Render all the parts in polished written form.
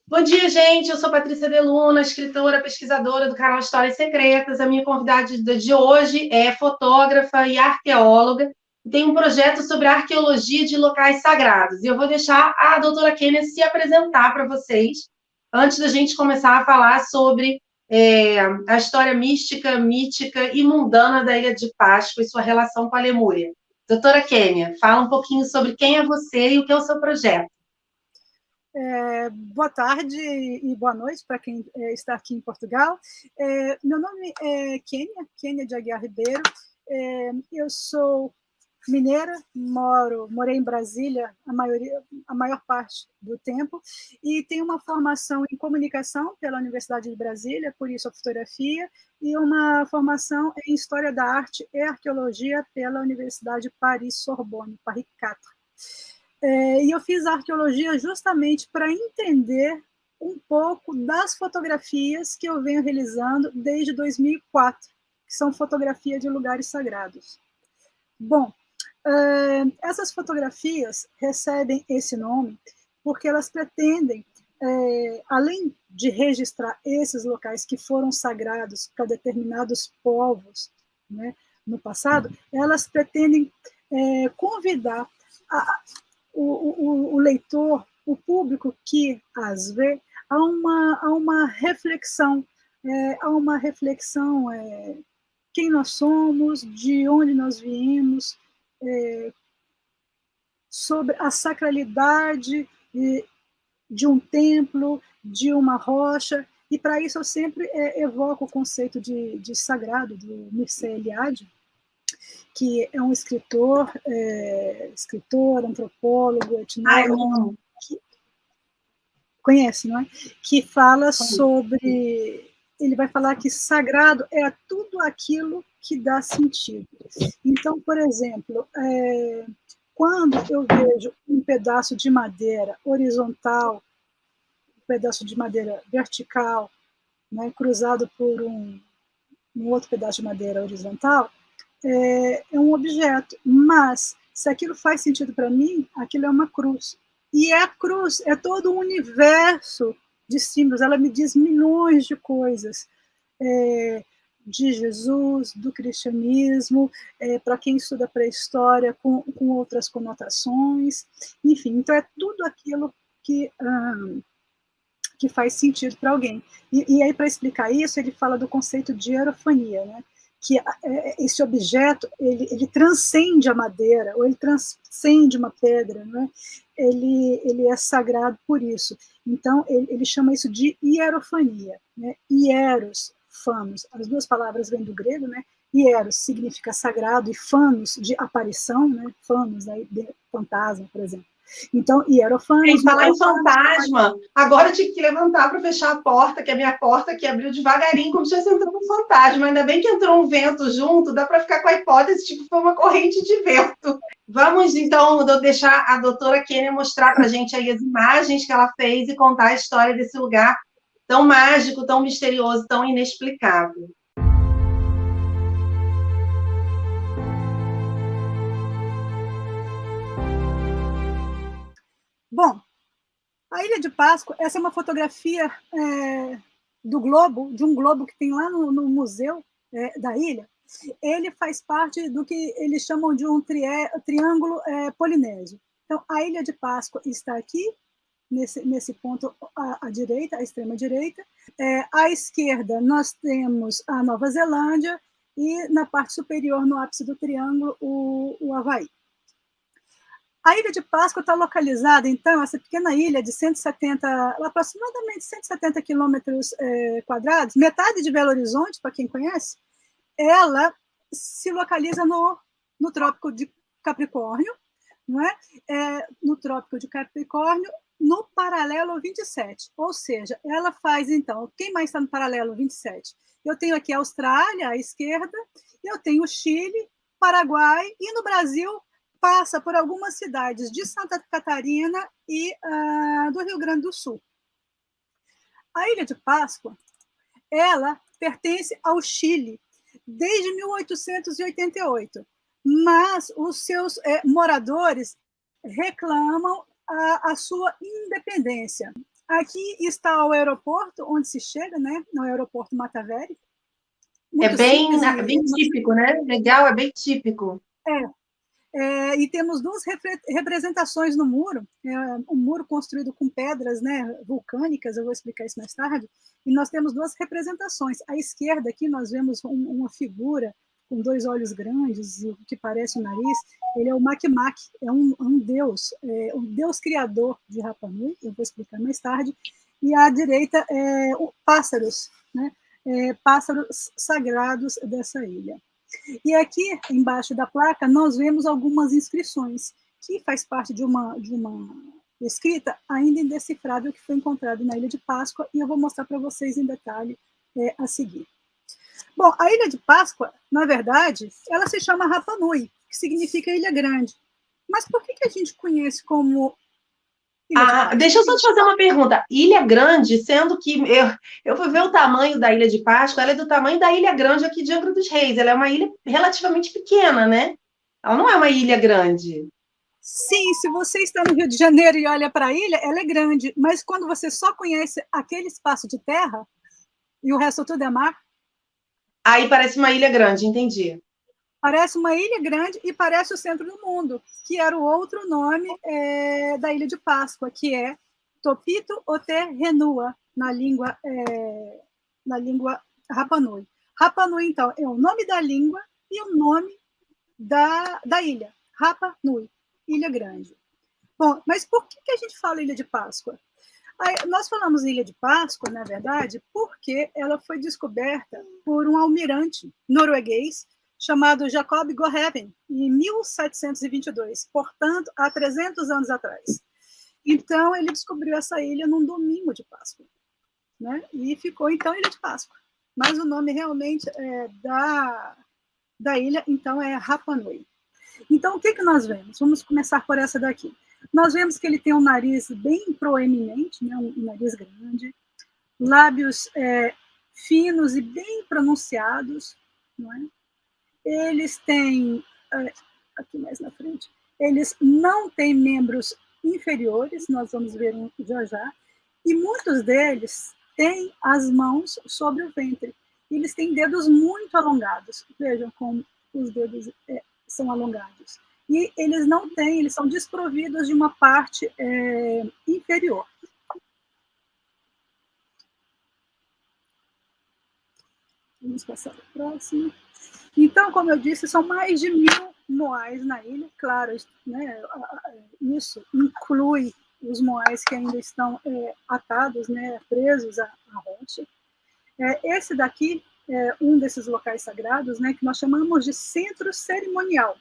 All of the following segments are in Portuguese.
Bom dia, gente. Eu sou Patrícia Deluna, escritora, pesquisadora do canal Histórias Secretas. A minha convidada de hoje é fotógrafa e arqueóloga. Tem um projeto sobre a arqueologia de locais sagrados. E eu vou deixar a doutora Kênia se apresentar para vocês, antes da gente começar a falar sobre a história mítica e mundana da Ilha de Páscoa e sua relação com a Lemúria. Doutora Kênia, fala um pouquinho sobre quem é você e o que é o seu projeto. Boa tarde e boa noite para quem está aqui em Portugal. Meu nome é Kênia de Aguiar Ribeiro. Eu sou mineira, morei em Brasília a maior parte do tempo, e tenho uma formação em comunicação pela Universidade de Brasília, por isso a fotografia, e uma formação em História da Arte e Arqueologia pela Universidade Paris-Sorbonne, Paris 4. E eu fiz arqueologia justamente para entender um pouco das fotografias que eu venho realizando desde 2004, que são fotografias de lugares sagrados. Bom, essas fotografias recebem esse nome porque elas pretendem, além de registrar esses locais que foram sagrados para determinados povos, né, no passado, elas pretendem convidar o leitor, o público que as vê, a uma reflexão, quem nós somos, de onde nós viemos, sobre a sacralidade de um templo, de uma rocha, e para isso eu sempre evoco o conceito de sagrado, do Mircea Eliade, que é um escritor, antropólogo, etnólogo, que conhece, não é? Que fala sobre... Ele vai falar que sagrado é tudo aquilo que dá sentido. Então, por exemplo, quando eu vejo um pedaço de madeira horizontal, um pedaço de madeira vertical, né, cruzado por um outro pedaço de madeira horizontal, é um objeto, mas se aquilo faz sentido para mim, aquilo é uma cruz. E a cruz é todo um universo de símbolos, ela me diz milhões de coisas, de Jesus, do cristianismo, para quem estuda pré-história, com outras conotações, enfim, então é tudo aquilo que faz sentido para alguém. E aí, para explicar isso, ele fala do conceito de hierofania, né? Que esse objeto ele transcende a madeira, ou ele transcende uma pedra, né? Ele é sagrado por isso. Então, ele chama isso de hierofania, né? Hieros, fanos, as duas palavras vêm do grego, né? Hieros significa sagrado, e fanos, de aparição, né? Fanos, aí, de fantasma, por exemplo. Então, hierofanos... Falar em fantasma, agora eu tive que levantar para fechar a porta, que é a minha porta que abriu devagarinho, como se estivesse entrando um fantasma. Ainda bem que entrou um vento junto, dá para ficar com a hipótese, tipo, foi uma corrente de vento. Vamos, então, deixar a doutora Kênia mostrar para a gente aí as imagens que ela fez e contar a história desse lugar tão mágico, tão misterioso, tão inexplicável. Bom, a Ilha de Páscoa, essa é uma fotografia do globo, de um globo que tem lá no museu da ilha. Ele faz parte do que eles chamam de um triângulo polinésio. Então, a Ilha de Páscoa está aqui, nesse ponto à direita, à extrema direita. À esquerda, nós temos a Nova Zelândia, e na parte superior, no ápice do triângulo, o Havaí. A Ilha de Páscoa está localizada, então, essa pequena ilha de 170, aproximadamente 170 quilômetros quadrados, metade de Belo Horizonte, para quem conhece, ela se localiza no Trópico de Capricórnio, não é? No Trópico de Capricórnio, no paralelo 27, ou seja, ela faz, então, quem mais está no paralelo 27? Eu tenho aqui a Austrália, à esquerda, eu tenho o Chile, Paraguai, e no Brasil passa por algumas cidades de Santa Catarina e do Rio Grande do Sul. A Ilha de Páscoa, ela pertence ao Chile desde 1888, mas os seus moradores reclamam a sua independência. Aqui está o aeroporto, onde se chega, né? No aeroporto Mataveri. É Muito bem, simples bem típico, né? Legal, é bem típico. E temos duas representações no muro, um muro construído com pedras, né, vulcânicas, eu vou explicar isso mais tarde, e nós temos duas representações. À esquerda aqui nós vemos uma figura com dois olhos grandes e o que parece um nariz. Ele é o Makmak, é um deus, um deus criador de Rapa Nui, eu vou explicar mais tarde, e à direita pássaros, né, pássaros sagrados dessa ilha. E aqui, embaixo da placa, nós vemos algumas inscrições, que faz parte de uma escrita ainda indecifrável que foi encontrada na Ilha de Páscoa, e eu vou mostrar para vocês em detalhe a seguir. Bom, a Ilha de Páscoa, na verdade, ela se chama Rapa Nui, que significa Ilha Grande. Mas por que a gente conhece como Ilha de Páscoa? Deixa eu só te fazer uma pergunta. Ilha Grande, sendo que eu fui ver o tamanho da Ilha de Páscoa, ela é do tamanho da Ilha Grande aqui de Angra dos Reis. Ela é uma ilha relativamente pequena, né? Ela não é uma ilha grande. Sim, se você está no Rio de Janeiro e olha para a ilha, ela é grande, mas quando você só conhece aquele espaço de terra e o resto tudo é mar, Aí parece uma ilha grande, entendi. parece uma ilha grande e parece o centro do mundo, que era o outro nome da Ilha de Páscoa, que é Topito Ote Renua, na língua Rapa Nui. Rapa Nui, então, é o nome da língua e o nome da ilha, Rapa Nui, Ilha Grande. Bom, mas por que a gente fala Ilha de Páscoa? Nós falamos Ilha de Páscoa, na verdade, porque ela foi descoberta por um almirante norueguês chamado Jacob Gorheven, em 1722, portanto, há 300 anos atrás. Então, ele descobriu essa ilha num domingo de Páscoa, né? E ficou, então, Ilha de Páscoa. Mas o nome realmente da ilha, então, é Rapa Nui. Então, o que nós vemos? Vamos começar por essa daqui. Nós vemos que ele tem um nariz bem proeminente, né? Um nariz grande, lábios finos e bem pronunciados, não é? Eles têm, aqui mais na frente, eles não têm membros inferiores, nós vamos ver já já, e muitos deles têm as mãos sobre o ventre. Eles têm dedos muito alongados, vejam como os dedos são alongados. E eles não têm, eles são desprovidos de uma parte inferior. Vamos passar para o próximo. Então, como eu disse, são mais de 1000 moais na ilha. Claro, né, isso inclui os moais que ainda estão atados, né, presos à rocha. Esse daqui é um desses locais sagrados, né, que nós chamamos de centro cerimonial.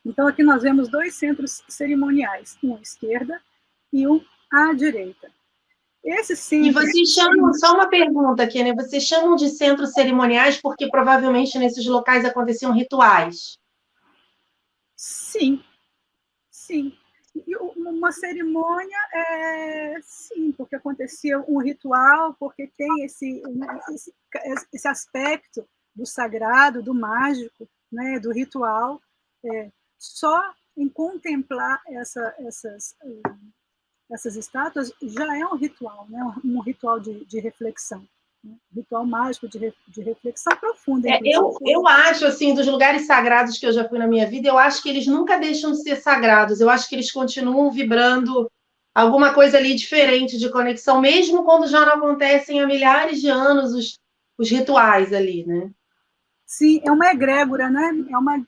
Então, aqui nós vemos dois centros cerimoniais, um à esquerda e um à direita. Esse centro... E vocês chamam, só uma pergunta aqui, né? Vocês chamam de centros cerimoniais porque provavelmente nesses locais aconteciam rituais. Sim, sim. E uma cerimônia, sim, porque acontecia um ritual, porque tem esse aspecto do sagrado, do mágico, né, do ritual. Só em contemplar essas estátuas já é um ritual, né? Um ritual de reflexão, né? Ritual mágico de reflexão profunda. Eu acho, assim, dos lugares sagrados que eu já fui na minha vida, eu acho que eles nunca deixam de ser sagrados, eu acho que eles continuam vibrando alguma coisa ali diferente de conexão, mesmo quando já não acontecem há milhares de anos os rituais ali, né? Sim, é uma egrégora, né?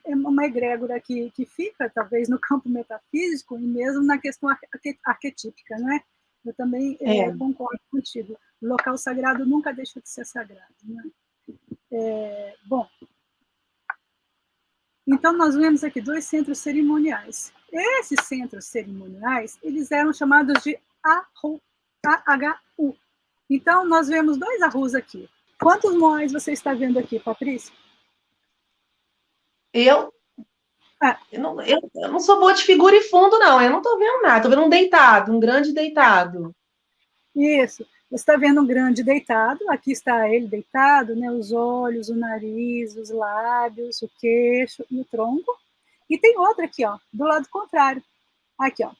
É uma egrégora que fica, talvez, no campo metafísico e mesmo na questão arquetípica, né? Eu também concordo contigo. O local sagrado nunca deixa de ser sagrado, né? Bom, então nós vemos aqui dois centros cerimoniais. Esses centros cerimoniais, eles eram chamados de AHU. Então, nós vemos dois arrus aqui. Quantos moais você está vendo aqui, Patrícia? Eu não sou boa de figura e fundo, não. Eu não estou vendo nada. Estou vendo um deitado, um grande deitado. Isso. Você está vendo um grande deitado. Aqui está ele deitado, né? Os olhos, o nariz, os lábios, o queixo e o tronco. E tem outro aqui, ó, do lado contrário. Aqui, ó.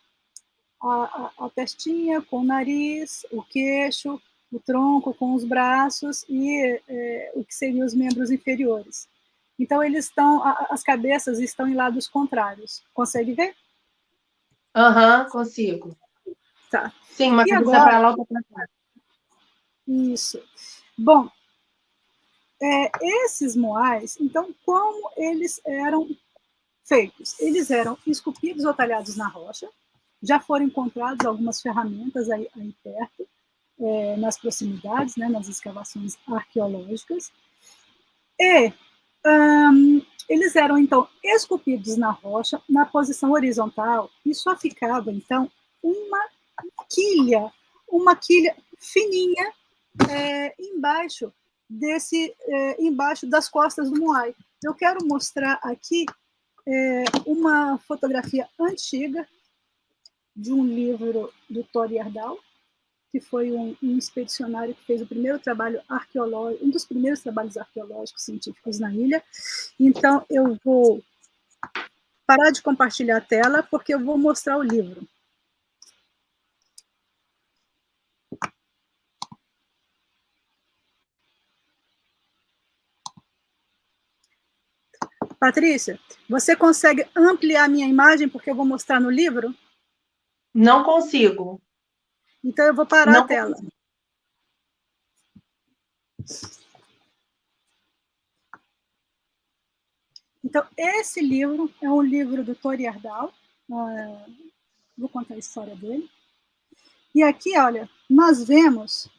a testinha com o nariz, o queixo, o tronco com os braços e o que seriam os membros inferiores. Então, as cabeças estão em lados contrários. Consegue ver? Aham, consigo. Tá. Sim, uma E cabeça agora, para lá, outra para cá. isso. Bom, esses moais, então, como eles eram feitos? Eles eram esculpidos ou talhados na rocha, já foram encontrados algumas ferramentas aí perto, nas proximidades, né, nas escavações arqueológicas, e eles eram, então, esculpidos na rocha, na posição horizontal, e só ficava, então, uma quilha fininha embaixo embaixo das costas do moai. Eu quero mostrar aqui uma fotografia antiga de um livro do Thor Heyerdahl, que foi um expedicionário que fez o primeiro trabalho arqueológico, um dos primeiros trabalhos arqueológicos científicos na ilha. Então, eu vou parar de compartilhar a tela, porque eu vou mostrar o livro. Patrícia, você consegue ampliar a minha imagem, porque eu vou mostrar no livro? Não consigo. Então, eu vou parar a tela. Consigo. Então, esse livro é um livro do Thor Heyerdahl. Vou contar a história dele. E aqui, olha, nós vemos...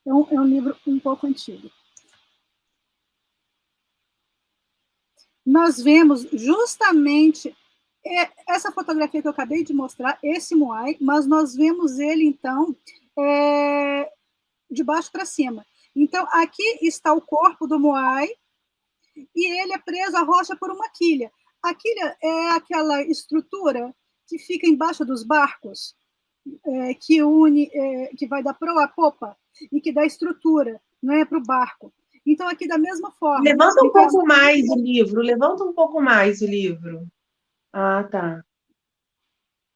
É um livro um pouco antigo. Nós vemos justamente essa fotografia que eu acabei de mostrar, esse moai, mas nós vemos ele, então, de baixo para cima. Então, aqui está o corpo do moai, e ele é preso à rocha por uma quilha. A quilha é aquela estrutura que fica embaixo dos barcos, que une, que vai da proa à popa, e que dá estrutura, né, para o barco. Então, aqui da mesma forma. Levanta um então, pouco mais o livro, levanta um pouco mais o livro. Ah, tá.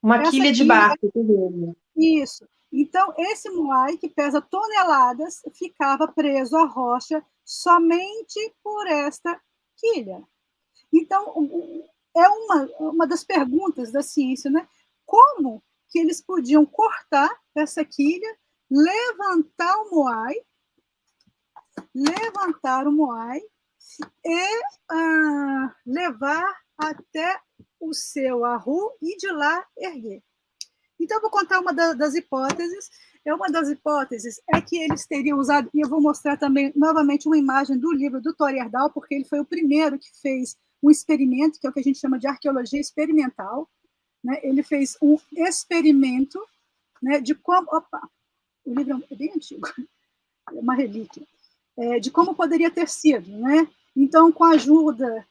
Uma quilha de barco, beleza. Isso. Então, esse moai, que pesa toneladas, ficava preso à rocha somente por esta quilha. Então, é uma das perguntas da ciência, né? Como que eles podiam cortar essa quilha, levantar o moai e levar até o seu arru e de lá erguer. Então, eu vou contar uma das hipóteses. Uma das hipóteses é que eles teriam usado, e eu vou mostrar também novamente uma imagem do livro do Thor Heyerdahl, porque ele foi o primeiro que fez um experimento, que é o que a gente chama de arqueologia experimental. Né? Ele fez um experimento, né, de como... Opa, o livro é bem antigo, é uma relíquia. De como poderia ter sido. Né? Então, com a ajuda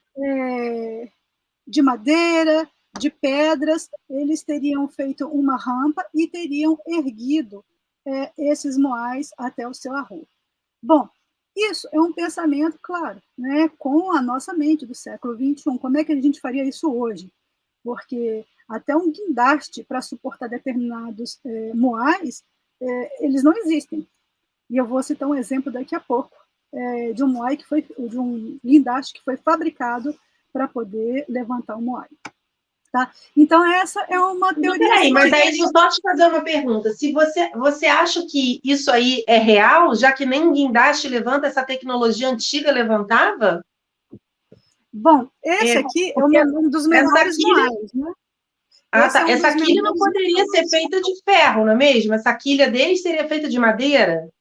de madeira, de pedras, eles teriam feito uma rampa e teriam erguido esses moais até o seu arroio. Bom, isso é um pensamento, claro, né, com a nossa mente do século XXI. Como é que a gente faria isso hoje? Porque até um guindaste para suportar determinados moais, eles não existem. E eu vou citar um exemplo daqui a pouco, de um moai de um guindaste que foi fabricado para poder levantar o moai. Tá? Então, essa é uma teoria... Peraí, mas aí deixa eu só te fazer uma pergunta. Se você acha que isso aí é real, já que nem guindaste levanta, essa tecnologia antiga levantava? Bom, esse aqui é um dos menores moais, né? Tá. Essa quilha não poderia ser feita de ferro, não é mesmo? Essa quilha deles seria feita de madeira?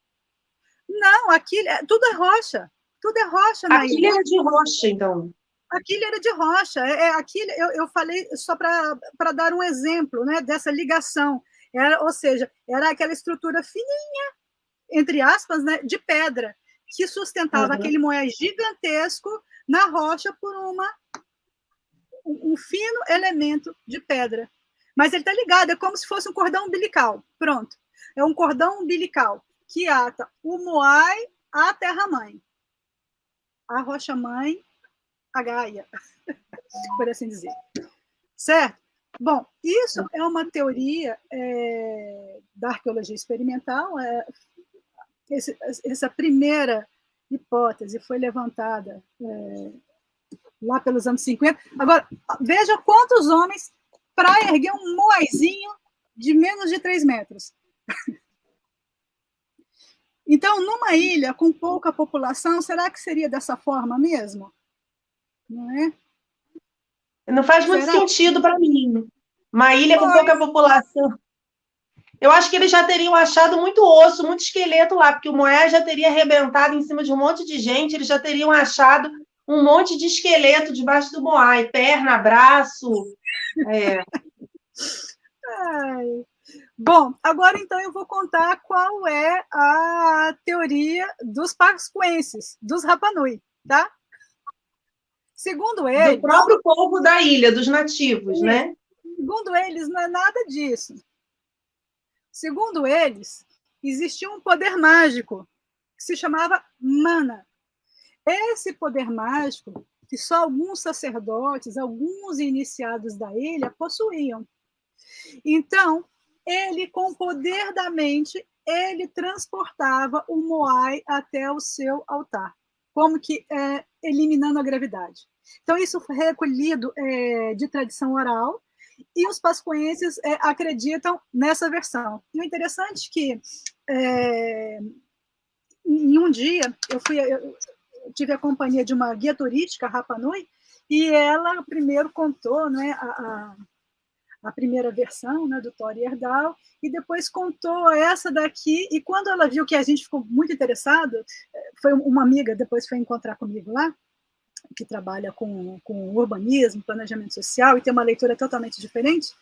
Não, a quilha... Tudo é rocha. Tudo é rocha na ilha. A quilha era de rocha, então. A quilha era de rocha. A quilha, eu falei só para dar um exemplo, né, dessa ligação. Ou seja, era aquela estrutura fininha, entre aspas, né, de pedra, que sustentava aquele moé gigantesco na rocha por um fino elemento de pedra. Mas ele está ligado, é como se fosse um cordão umbilical. Pronto. É um cordão umbilical que ata o moai à terra-mãe, a rocha-mãe, a Gaia, por assim dizer. Certo? Bom, isso é uma teoria da arqueologia experimental. Essa primeira hipótese foi levantada lá pelos anos 50. Agora, veja quantos homens para erguer um moaizinho de menos de 3 metros. Então, numa ilha com pouca população, será que seria dessa forma mesmo? Não é? Não faz muito sentido para mim. Uma ilha com pouca população. Eu acho que eles já teriam achado muito osso, muito esqueleto lá, porque o Moé já teria arrebentado em cima de um monte de gente, eles já teriam achado um monte de esqueleto debaixo do Moai, perna, braço. Ai. Bom, agora então eu vou contar qual é a teoria dos pascuenses, dos Rapanui, tá? Segundo eles... Do próprio povo da ilha, dos nativos, né? Segundo eles, não é nada disso. Segundo eles, existia um poder mágico que se chamava mana. Esse poder mágico que só alguns sacerdotes, alguns iniciados da ilha possuíam. Então, ele, com o poder da mente, ele transportava o Moai até o seu altar, como que eliminando a gravidade. Então, isso foi recolhido de tradição oral, e os pascuenses acreditam nessa versão. E o interessante é que, em um dia, eu tive a companhia de uma guia turística, Rapa Nui, e ela primeiro contou, né, a primeira versão, né, do Tori Heyerdahl, e depois contou essa daqui, e quando ela viu que a gente ficou muito interessado, foi uma amiga, depois foi encontrar comigo lá, que trabalha com urbanismo, planejamento social, e tem uma leitura totalmente diferente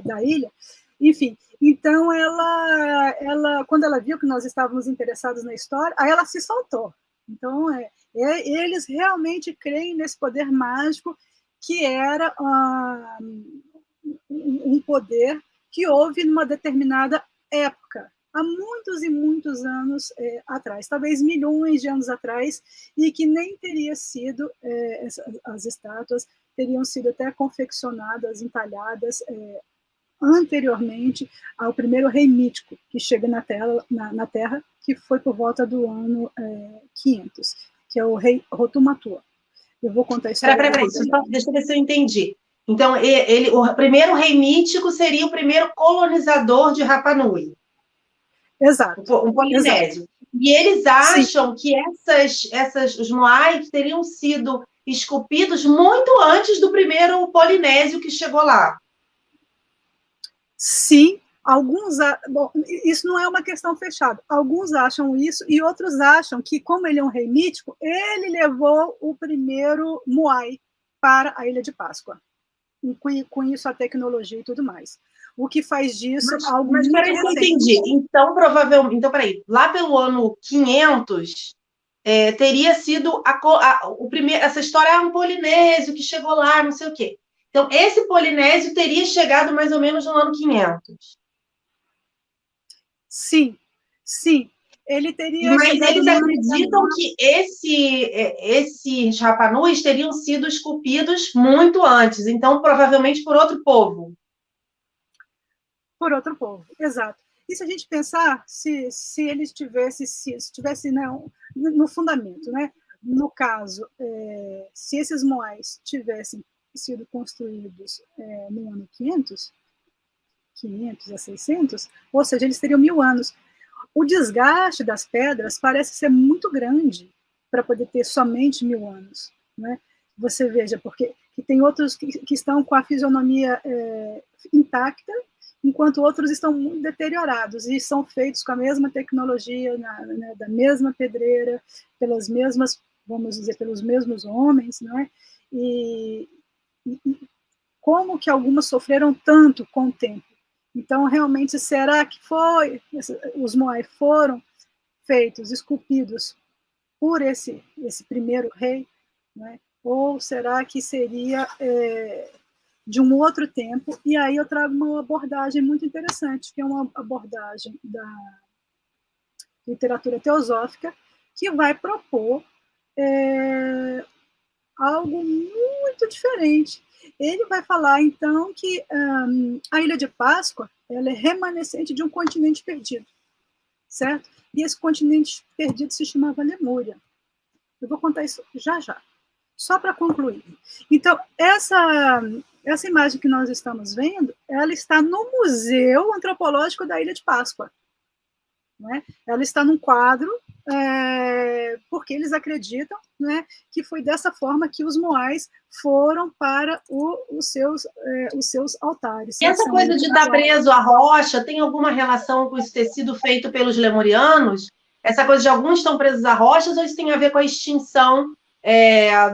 da ilha. Enfim, então ela, quando ela viu que nós estávamos interessados na história, aí ela se soltou. Então, eles realmente creem nesse poder mágico que era um poder que houve numa determinada época, há muitos e muitos anos atrás, talvez milhões de anos atrás, e que nem teria sido, as estátuas teriam sido até confeccionadas, entalhadas anteriormente ao primeiro rei mítico que chega na Terra, que foi por volta do ano 500, que é o rei Rotumatua. Eu vou contar a história. Peraí, deixa eu ver se eu entendi. Então, o primeiro rei mítico seria o primeiro colonizador de Rapa Nui. Exato. Um polinésio. Exato. E eles acham que os Moais teriam sido esculpidos muito antes do primeiro polinésio que chegou lá. Sim, bom, isso não é uma questão fechada. Alguns acham isso e outros acham que, como ele é um rei mítico, ele levou o primeiro Moai para a Ilha de Páscoa. E com isso a tecnologia e tudo mais. O que faz disso algo muito peraí, que eu entendi. Então, provavelmente... Então, peraí. Lá pelo ano 500, teria sido o primeiro... Essa história é um polinésio que chegou lá, não sei o quê. Então, esse polinésio teria chegado mais ou menos no ano 500. Sim, sim. Ele teria Mas eles acreditam que esses Rapanus teriam sido esculpidos muito antes, então provavelmente por outro povo. Por outro povo, exato. E se a gente pensar se eles tivesse não, no fundamento, né? No caso, se esses moais tivessem sido construídos no ano 500 a 600, ou seja, eles teriam 1000 anos. O desgaste das pedras parece ser muito grande para poder ter somente 1000 anos, né? Você veja, porque tem outros que estão com a fisionomia intacta, enquanto outros estão muito deteriorados e são feitos com a mesma tecnologia, da mesma pedreira, pelas mesmas, vamos dizer, pelos mesmos homens, né? E como que algumas sofreram tanto com o tempo? Então, realmente, será que os Moai foram feitos, esculpidos por esse primeiro rei, né? Ou será que seria de um outro tempo? E aí eu trago uma abordagem muito interessante, que é uma abordagem da literatura teosófica, que vai propor algo muito diferente. Ele vai falar, então, que a Ilha de Páscoa ela é remanescente de um continente perdido, certo? E esse continente perdido se chamava Lemúria. Eu vou contar isso já já, só para concluir. Então, essa imagem que nós estamos vendo, ela está no Museu Antropológico da Ilha de Páscoa. Né? Ela está num quadro, porque eles acreditam, né, que foi dessa forma que os moais foram para os seus altares. E essa coisa de estar preso à rocha tem alguma relação com isso ter sido feito pelos lemurianos? Essa coisa de alguns estão presos a rochas, ou isso tem a ver com a extinção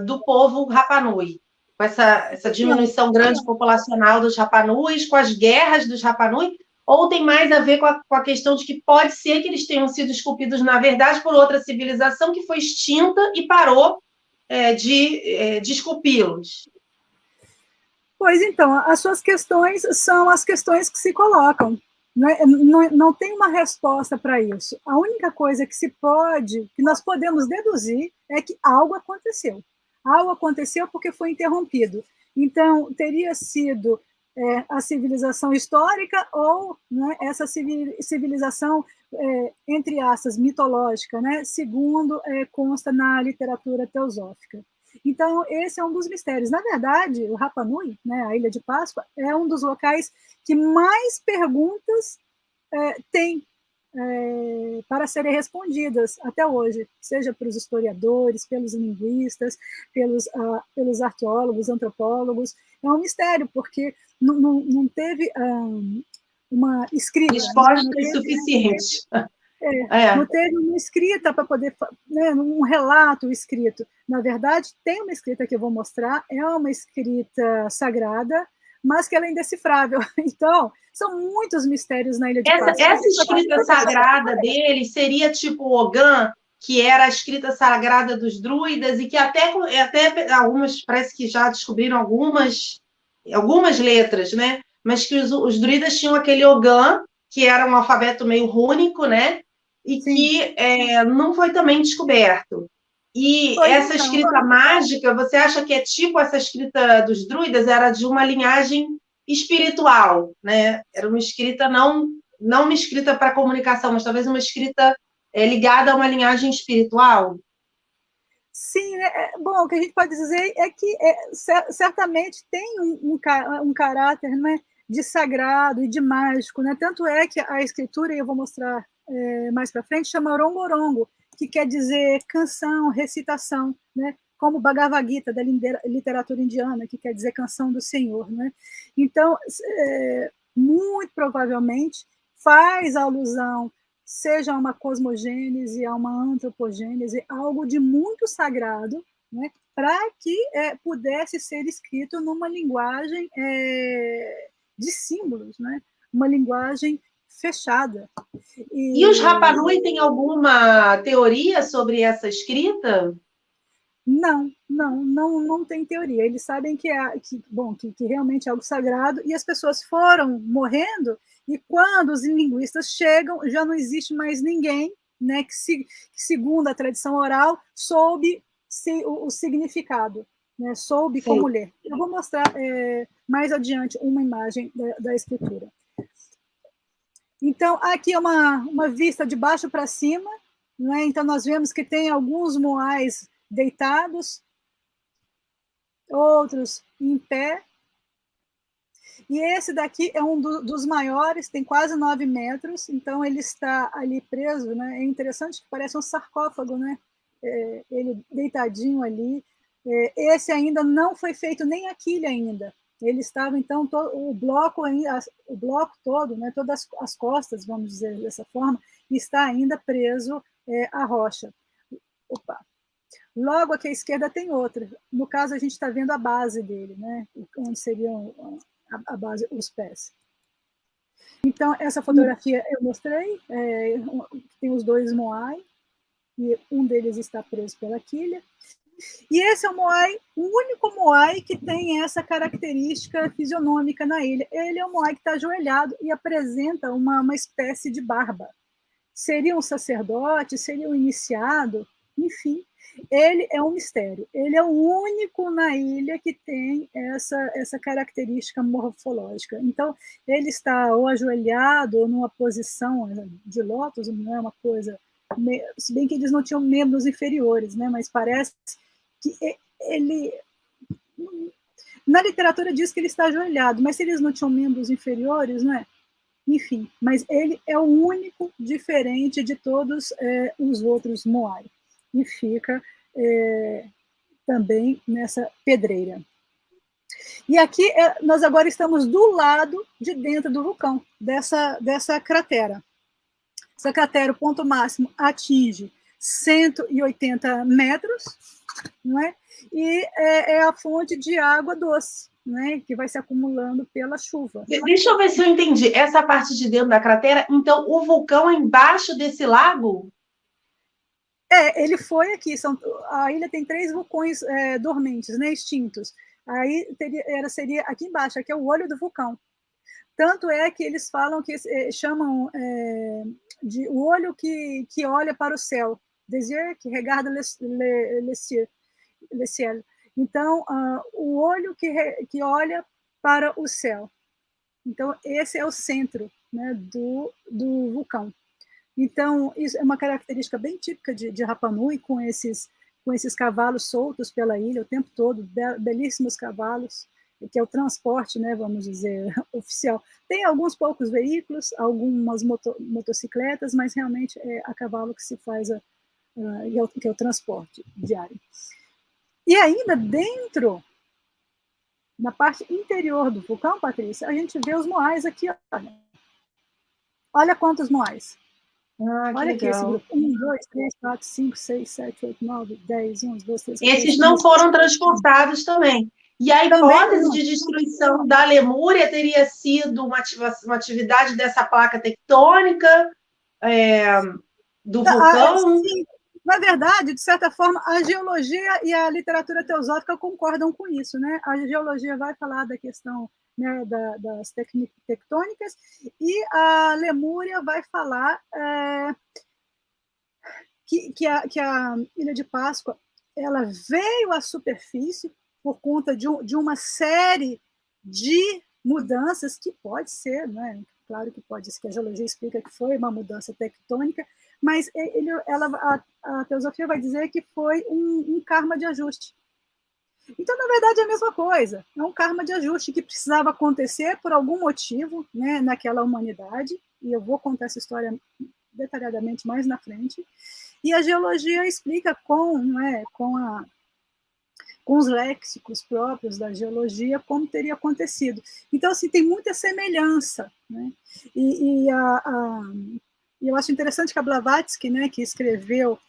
do povo Rapanui? Com essa diminuição grande populacional dos Rapanuis, com as guerras dos Rapanui? Ou tem mais a ver com a questão de que pode ser que eles tenham sido esculpidos, na verdade, por outra civilização que foi extinta e parou de esculpi-los? Pois então, as suas questões são as questões que se colocam. Não tem uma resposta para isso. A única coisa que nós podemos deduzir é que algo aconteceu. Algo aconteceu porque foi interrompido. Então, teria sido a civilização histórica ou, né, essa civilização, entre aspas, mitológica, né, segundo consta na literatura teosófica. Então, esse é um dos mistérios. Na verdade, o Rapa Nui, né, a Ilha de Páscoa, é um dos locais que mais perguntas tem para serem respondidas até hoje, seja pelos historiadores, pelos linguistas, pelos arqueólogos, antropólogos. É um mistério, porque não teve uma escrita. Resposta suficiente. Não teve uma escrita para poder, né, um relato escrito. Na verdade, tem uma escrita que eu vou mostrar, é uma escrita sagrada, mas que ela é indecifrável. Então, são muitos mistérios na Ilha de Páscoa. Essa escrita sagrada deles seria tipo o Ogan, que era a escrita sagrada dos druidas, e que até algumas, parece que já descobriram algumas letras, né? Mas que os druidas tinham aquele Ogan, que era um alfabeto meio rúnico, né? E sim, que não foi também descoberto. E essa escrita mágica, você acha que é tipo essa escrita dos druidas? Era de uma linhagem espiritual, né? Era uma escrita não uma escrita para comunicação, mas talvez uma escrita ligada a uma linhagem espiritual? Sim, bom, o que a gente pode dizer é que certamente tem um caráter, né, de sagrado e de mágico, né? Tanto é que a escritura, e eu vou mostrar mais para frente, chama Rongorongo, que quer dizer canção, recitação, né? Como Bhagavad Gita, da literatura indiana, que quer dizer canção do Senhor, né? Então, muito provavelmente, faz alusão, seja a uma cosmogênese, a uma antropogênese, algo de muito sagrado, né? Para que pudesse ser escrito numa linguagem de símbolos, né? Uma linguagem fechada. E os Rapanui têm alguma teoria sobre essa escrita? Não tem teoria. Eles sabem que realmente é algo sagrado, e as pessoas foram morrendo, e quando os linguistas chegam, já não existe mais ninguém, né, que segundo a tradição oral, soube o significado, né, soube como ler. Eu vou mostrar mais adiante uma imagem da escritura. Então, aqui é uma vista de baixo para cima, né? Então nós vemos que tem alguns moais deitados, outros em pé. E esse daqui é um dos maiores, tem quase 9 metros, então ele está ali preso, né? É interessante que parece um sarcófago, né? Ele deitadinho ali. Esse ainda não foi feito nem a quilha ainda. Ele estava, então, o bloco todo, né, todas as costas, vamos dizer dessa forma, está ainda preso à rocha. Opa! Logo aqui à esquerda tem outra. No caso, a gente está vendo a base dele, né, onde seriam a base, os pés. Então, essa fotografia eu mostrei, tem os dois moai, e um deles está preso pela quilha. E esse é o único moai que tem essa característica fisionômica na ilha. Ele é um moai que está ajoelhado e apresenta uma espécie de barba. Seria um sacerdote, seria um iniciado, enfim. Ele é um mistério. Ele é o único na ilha que tem essa característica morfológica. Então, ele está ou ajoelhado ou numa posição de lótus, não é uma coisa... Se bem que eles não tinham membros inferiores, né? Mas parece que ele... Na literatura diz que ele está ajoelhado, mas se eles não tinham membros inferiores, não é? Enfim, mas ele é o único diferente de todos os outros Moai. E fica também nessa pedreira. E aqui nós agora estamos do lado de dentro do vulcão, dessa cratera. Essa cratera, o ponto máximo, atinge 180 metros, não é? E é a fonte de água doce, né, que vai se acumulando pela chuva. Deixa eu ver se eu entendi. Essa parte de dentro da cratera, então o vulcão é embaixo desse lago? Ele foi aqui. A ilha tem 3 vulcões dormentes, né, extintos. Aí seria aqui embaixo, aqui é o olho do vulcão. Tanto é que eles falam que chamam de o olho que olha para o céu, désir que regarde le ciel. Então, o olho que olha para o céu. Então, esse é o centro, né, do vulcão. Então, isso é uma característica bem típica de Rapa Nui, com esses cavalos soltos pela ilha o tempo todo, belíssimos cavalos, que é o transporte, né, vamos dizer, oficial. Tem alguns poucos veículos, algumas motocicletas, mas realmente é a cavalo que se faz, que é o transporte diário. E ainda dentro, na parte interior do vulcão, Patrícia, a gente vê os moais aqui. Olha quantos moais. Olha aqui esse grupo. 1, 2, 3, 4, 5, 6, 7, 8, 9, 10, 11, 12, 13, 14, Esses não foram transportados também. E a hipótese de destruição da Lemúria teria sido uma atividade dessa placa tectônica do vulcão? Sim. Na verdade, de certa forma, a geologia e a literatura teosófica concordam com isso, né? A geologia vai falar da questão, né, das tectônicas, e a Lemúria vai falar que a Ilha de Páscoa ela veio à superfície por conta de uma série de mudanças que pode ser, né? Claro que pode ser, que a geologia explica que foi uma mudança tectônica, mas a teosofia vai dizer que foi um karma de ajuste. Então, na verdade, é a mesma coisa. É um karma de ajuste que precisava acontecer por algum motivo, né, naquela humanidade, e eu vou contar essa história detalhadamente mais na frente. E a geologia explica com os léxicos próprios da geologia como teria acontecido. Então, assim, tem muita semelhança, né? E eu acho interessante que a Blavatsky, né, que escreveu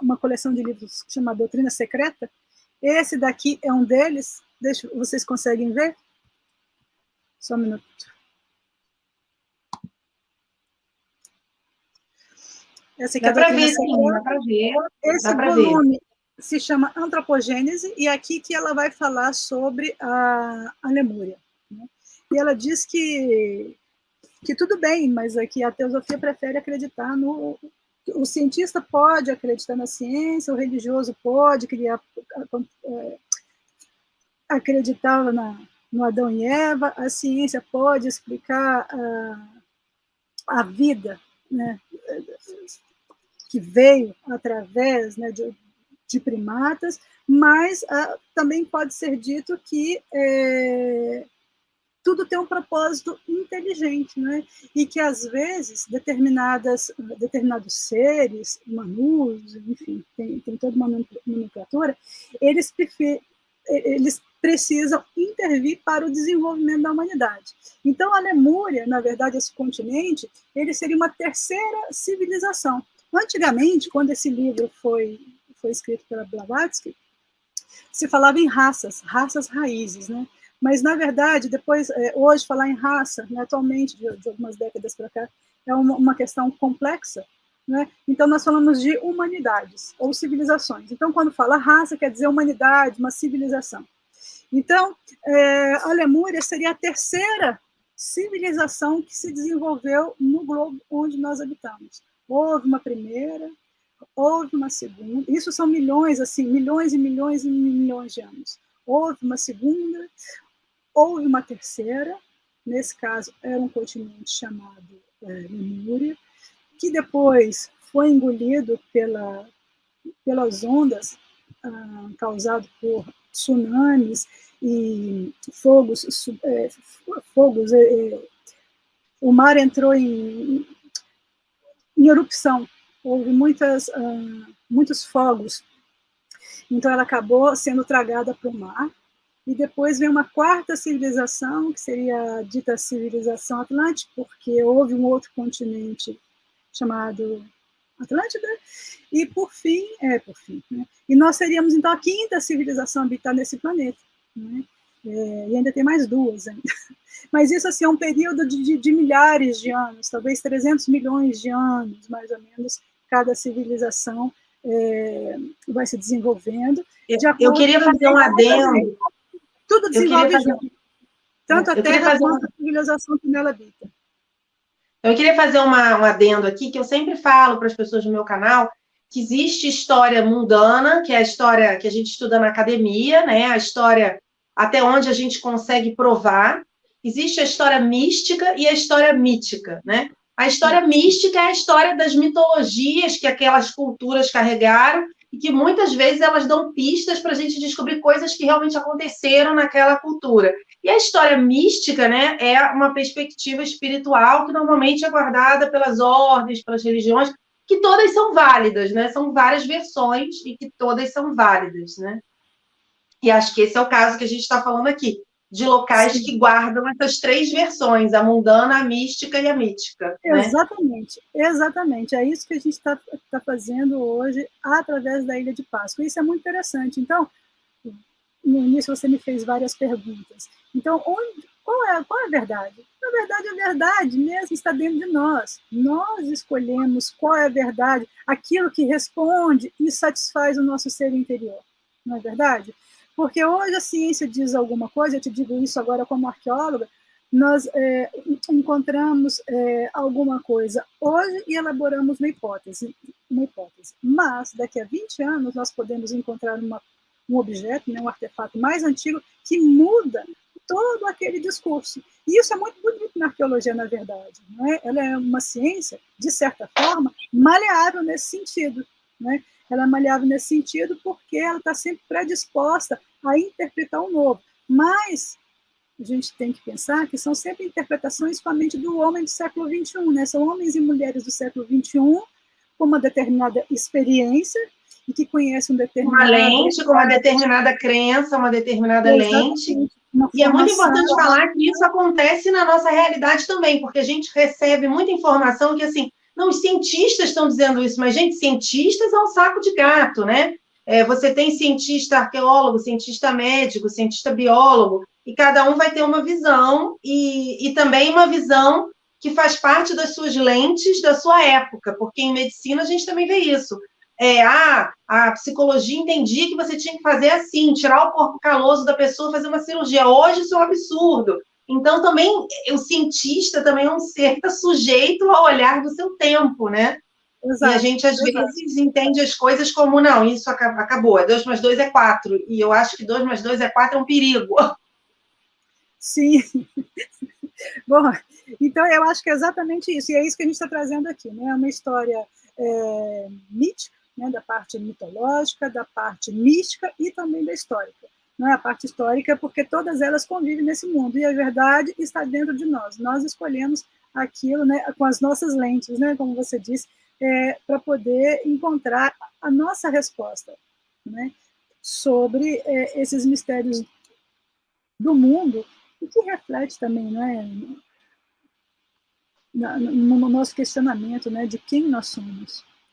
uma coleção de livros que chama Doutrina Secreta, esse daqui é um deles. Vocês conseguem ver? Só um minuto. Essa aqui dá para ver, sim, dá para ver. Esse volume se chama Antropogênese, e aqui que ela vai falar sobre a Lemúria, né? E ela diz que tudo bem, mas aqui a teosofia prefere acreditar no... O cientista pode acreditar na ciência, o religioso pode acreditar no Adão e Eva, a ciência pode explicar a vida, né, que veio através, né, de primatas, mas também pode ser dito que tudo tem um propósito inteligente, né? E que, às vezes, determinados seres, manus, enfim, tem toda uma nomenclatura, eles precisam intervir para o desenvolvimento da humanidade. Então, a Lemúria, na verdade, esse continente, ele seria uma terceira civilização. Antigamente, quando esse livro foi escrito pela Blavatsky, se falava em raças raízes, né? Mas, na verdade, depois, hoje, falar em raça, né, atualmente, de algumas décadas para cá, é uma questão complexa, né? Então, nós falamos de humanidades, ou civilizações. Então, quando fala raça, quer dizer humanidade, uma civilização. Então, a Lemúria seria a terceira civilização que se desenvolveu no globo onde nós habitamos. Houve uma primeira, houve uma segunda, isso são milhões, assim, milhões e milhões e milhões de anos. Houve uma segunda, houve uma terceira, nesse caso era um continente chamado Lemúria, que depois foi engolido pelas ondas causadas por tsunamis e fogos, o mar entrou em erupção, houve muitos fogos, então ela acabou sendo tragada para o mar, e depois vem uma quarta civilização, que seria a dita civilização Atlântica, porque houve um outro continente chamado Atlântida, e por fim, né? E nós seríamos, então, a quinta civilização a habitar nesse planeta, né? E ainda tem mais duas ainda. Mas isso, assim, é um período de milhares de anos, talvez 300 milhões de anos, mais ou menos, cada civilização vai se desenvolvendo. Eu queria fazer um adendo. Tudo desenvolve junto, tanto a Terra quanto a civilização que nela habita. Eu queria fazer um adendo aqui, que eu sempre falo para as pessoas do meu canal, que existe história mundana, que é a história que a gente estuda na academia, né? A história até onde a gente consegue provar. Existe a história mística e a história mítica, né? A história mística é a história das mitologias que aquelas culturas carregaram e que muitas vezes elas dão pistas para a gente descobrir coisas que realmente aconteceram naquela cultura. E a história mística, né, é uma perspectiva espiritual que normalmente é guardada pelas ordens, pelas religiões, que todas são válidas, né? São várias versões e que todas são válidas, né? E acho que esse é o caso que a gente está falando aqui, de locais Sim. que guardam essas três versões, a mundana, a mística e a mítica. Exatamente, né? Exatamente. É isso que a gente está fazendo hoje através da Ilha de Páscoa. Isso é muito interessante. Então, no início você me fez várias perguntas. Então, qual é a verdade? Na verdade, a verdade mesmo está dentro de nós. Nós escolhemos qual é a verdade, aquilo que responde e satisfaz o nosso ser interior. Não é verdade? Porque hoje a ciência diz alguma coisa, eu te digo isso agora como arqueóloga, nós encontramos alguma coisa hoje e elaboramos uma hipótese. Mas, daqui a 20 anos, nós podemos encontrar um objeto, né, um artefato mais antigo, que muda todo aquele discurso. E isso é muito bonito na arqueologia, na verdade. Não é? Ela é uma ciência, de certa forma, maleável nesse sentido. Né? Ela é maleável nesse sentido porque ela está sempre predisposta a interpretar o novo. Mas a gente tem que pensar que são sempre interpretações com a mente do homem do século XXI. Né? São homens e mulheres do século XXI com uma determinada experiência e que conhecem uma lente, com uma determinada crença, uma determinada lente. E é muito importante falar que isso acontece na nossa realidade também, porque a gente recebe muita informação que, assim, não, os cientistas estão dizendo isso, mas, gente, cientistas é um saco de gato, né? Você tem cientista arqueólogo, cientista médico, cientista biólogo, e cada um vai ter uma visão, e também uma visão que faz parte das suas lentes da sua época, porque em medicina a gente também vê isso. A psicologia entendia que você tinha que fazer assim, tirar o corpo caloso da pessoa, fazer uma cirurgia. Hoje isso é um absurdo. Então, também, o cientista também é um ser que está sujeito ao olhar do seu tempo, né? Exato, e a gente, às vezes, entende as coisas como, não, isso acabou, 2 mais 2 é 4. E eu acho que 2 mais 2 é 4 é um perigo. Sim. Bom, então eu acho que é exatamente isso. E é isso que a gente está trazendo aqui, né? Uma história mítica, né, da parte mitológica, da parte mística e também da histórica. Não é a parte histórica, porque todas elas convivem nesse mundo, e a verdade está dentro de nós. Nós escolhemos aquilo, né, com as nossas lentes, né, como você disse, para poder encontrar a nossa resposta, né, sobre esses mistérios do mundo, e que reflete também, né, no nosso questionamento, né, de quem nós somos.